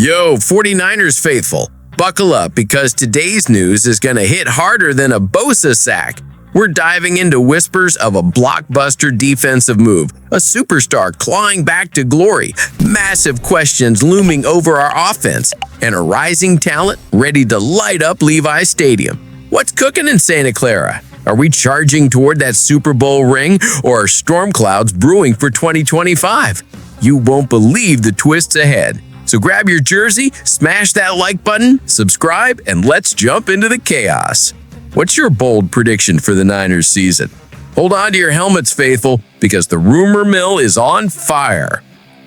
Yo, 49ers faithful, buckle up because today's news is going to hit harder than a Bosa sack. We're diving into whispers of a blockbuster defensive move, a superstar clawing back to glory, massive questions looming over our offense, and a rising talent ready to light up Levi's Stadium. What's cooking in Santa Clara? Are we charging toward that Super Bowl ring, or are storm clouds brewing for 2025? You won't believe the twists ahead. So grab your jersey, smash that like button, subscribe, and let's jump into the chaos. What's your bold prediction for the Niners season? Hold on to your helmets, faithful, because the rumor mill is on fire.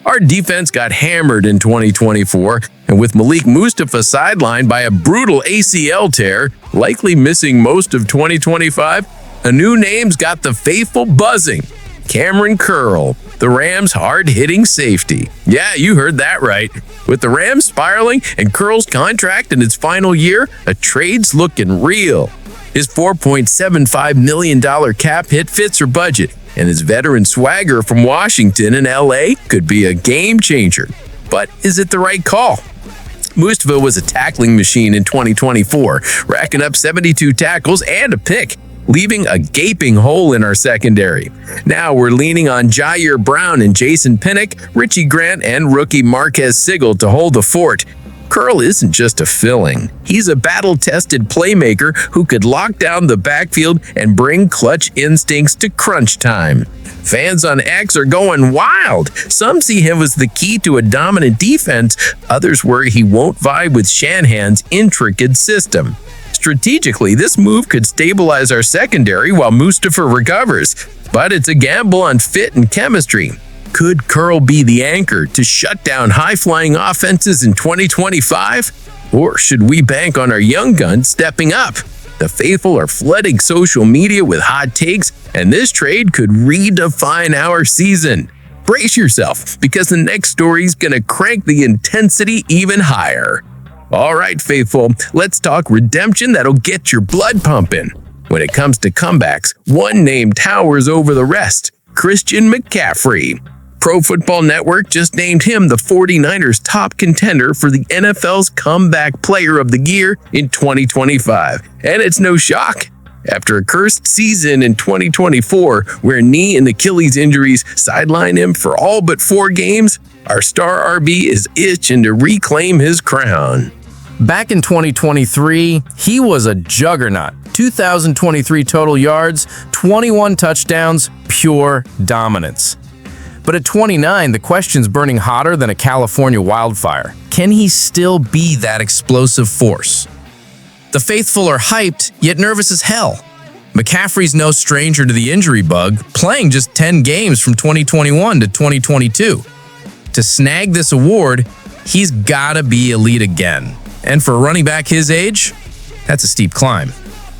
Our defense got hammered in 2024, and with Malik Mustafa sidelined by a brutal ACL tear, likely missing most of 2025, a new name's got the faithful buzzing. Cameron Curl, the Rams' hard-hitting safety. Yeah, you heard that right. With the Rams spiraling and Curl's contract in its final year, a trade's looking real. His $4.75 million cap hit fits her budget, and his veteran swagger from Washington and LA could be a game changer. But is it the right call? Mustafa was a tackling machine in 2024, racking up 72 tackles and a pick, leaving a gaping hole in our secondary. Now we're leaning on Jair Brown and Jason Pinnock, Richie Grant, and rookie Marquez Sigel to hold the fort. Curl isn't just a filling. He's a battle-tested playmaker who could lock down the backfield and bring clutch instincts to crunch time. Fans on X are going wild. Some see him as the key to a dominant defense. Others worry he won't vibe with Shanahan's intricate system. Strategically, this move could stabilize our secondary while Mustafa recovers, but it's a gamble on fit and chemistry. Could Curl be the anchor to shut down high-flying offenses in 2025? Or should we bank on our young guns stepping up? The faithful are flooding social media with hot takes, and this trade could redefine our season. Brace yourself, because the next story's gonna crank the intensity even higher. All right, faithful, let's talk redemption that'll get your blood pumping. When it comes to comebacks, one name towers over the rest: Christian McCaffrey. Pro Football Network just named him the 49ers' top contender for the NFL's Comeback Player of the Year in 2025. And it's no shock. After a cursed season in 2024, where knee and Achilles injuries sidelined him for all but 4 games, our star RB is itching to reclaim his crown. Back in 2023, he was a juggernaut. 2,023 total yards, 21 touchdowns, pure dominance. But at 29, the question's burning hotter than a California wildfire. Can he still be that explosive force? The faithful are hyped, yet nervous as hell. McCaffrey's no stranger to the injury bug, playing just 10 games from 2021 to 2022. To snag this award, he's gotta be elite again. And for a running back his age, that's a steep climb.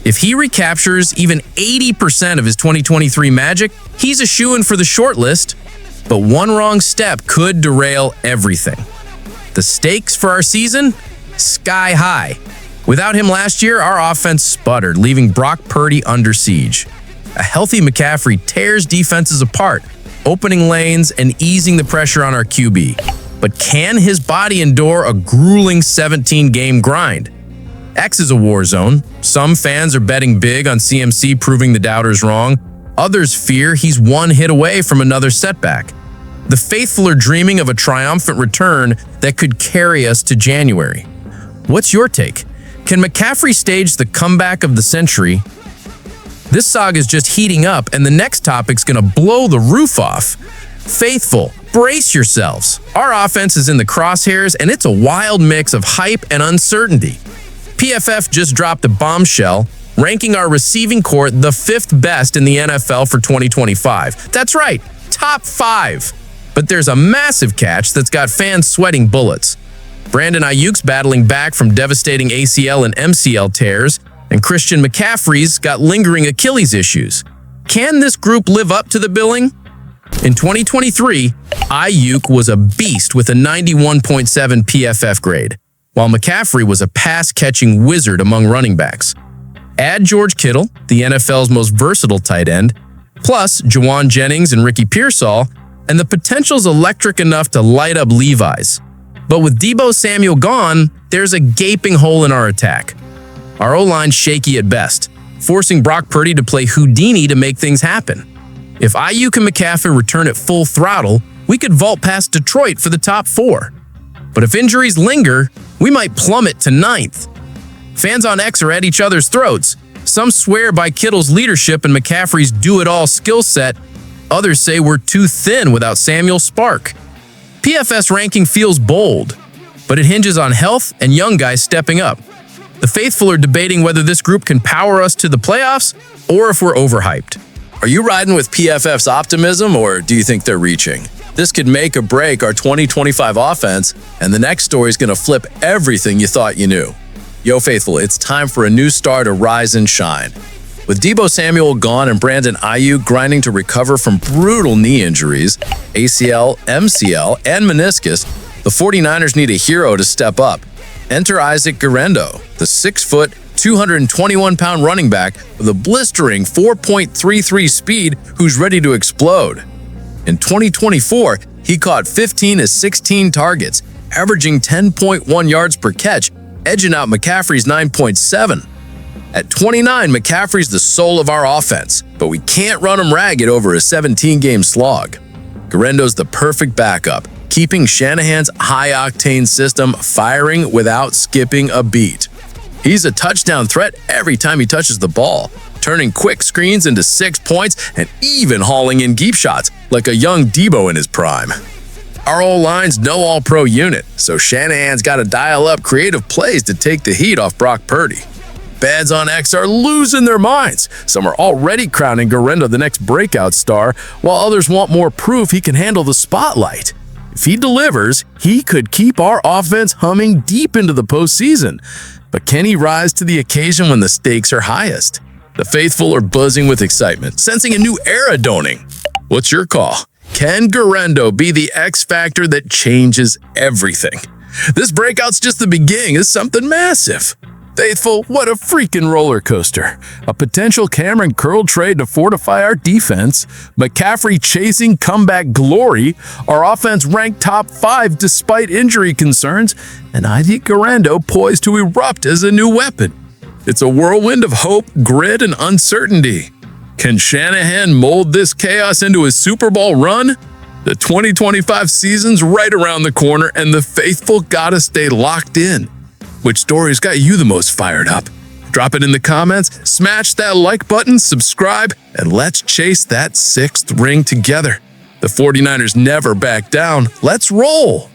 If he recaptures even 80% of his 2023 magic, he's a shoo-in for the short list. But one wrong step could derail everything. The stakes for our season? Sky high. Without him last year, our offense sputtered, leaving Brock Purdy under siege. A healthy McCaffrey tears defenses apart, opening lanes and easing the pressure on our QB. But can his body endure a grueling 17-game grind? X is a war zone. Some fans are betting big on CMC proving the doubters wrong. Others fear he's one hit away from another setback. The faithful are dreaming of a triumphant return that could carry us to January. What's your take? Can McCaffrey stage the comeback of the century? This saga is just heating up, and the next topic's gonna blow the roof off. Faithful, brace yourselves. Our offense is in the crosshairs, and it's a wild mix of hype and uncertainty. PFF just dropped a bombshell, ranking our receiving corps the 5th best in the NFL for 2025. That's right, top 5. But there's a massive catch that's got fans sweating bullets. Brandon Ayuk's battling back from devastating ACL and MCL tears, and Christian McCaffrey's got lingering Achilles issues. Can this group live up to the billing? In 2023, Ayuk was a beast with a 91.7 PFF grade, while McCaffrey was a pass-catching wizard among running backs. Add George Kittle, the NFL's most versatile tight end, plus Juwan Jennings and Ricky Pearsall, and the potential's electric enough to light up Levi's. But with Deebo Samuel gone, there's a gaping hole in our attack. Our O-line's shaky at best, forcing Brock Purdy to play Houdini to make things happen. If Ayuk and McCaffrey return at full throttle, we could vault past Detroit for the top 4. But if injuries linger, we might plummet to 9th. Fans on X are at each other's throats. Some swear by Kittle's leadership and McCaffrey's do-it-all skill set. Others say we're too thin without Samuel's spark. PFS ranking feels bold, but it hinges on health and young guys stepping up. The faithful are debating whether this group can power us to the playoffs or if we're overhyped. Are you riding with PFF's optimism, or do you think they're reaching? This could make or break our 2025 offense, and the next story is going to flip everything you thought you knew. Yo, faithful, it's time for a new star to rise and shine. With Deebo Samuel gone and Brandon Ayuk grinding to recover from brutal knee injuries, ACL, MCL, and meniscus, the 49ers need a hero to step up. Enter Isaac Guerendo, the 6-foot, 221-pound running back with a blistering 4.33 speed who's ready to explode. In 2024, he caught 15 of 16 targets, averaging 10.1 yards per catch, edging out McCaffrey's 9.7. At 29, McCaffrey's the soul of our offense, but we can't run him ragged over a 17-game slog. Guerendo's the perfect backup, keeping Shanahan's high-octane system firing without skipping a beat. He's a touchdown threat every time he touches the ball, turning quick screens into 6 points and even hauling in deep shots like a young Deebo in his prime. Our O-line's no all-pro unit, so Shanahan's got to dial up creative plays to take the heat off Brock Purdy. Fans on X are losing their minds. Some are already crowning Guerendo the next breakout star, while others want more proof he can handle the spotlight. If he delivers, he could keep our offense humming deep into the postseason. But can he rise to the occasion when the stakes are highest? The faithful are buzzing with excitement, sensing a new era dawning. What's your call? Can Guerendo be the X factor that changes everything? This breakout's just the beginning of something massive. Faithful, what a freaking roller coaster. A potential Cameron Curl trade to fortify our defense, McCaffrey chasing comeback glory, our offense ranked top 5 despite injury concerns, and Isaac Guerendo poised to erupt as a new weapon. It's a whirlwind of hope, grit, and uncertainty. Can Shanahan mold this chaos into a Super Bowl run? The 2025 season's right around the corner, and the faithful gotta stay locked in. Which story's got you the most fired up? Drop it in the comments, smash that like button, subscribe, and let's chase that 6th ring together. The 49ers never back down. Let's roll!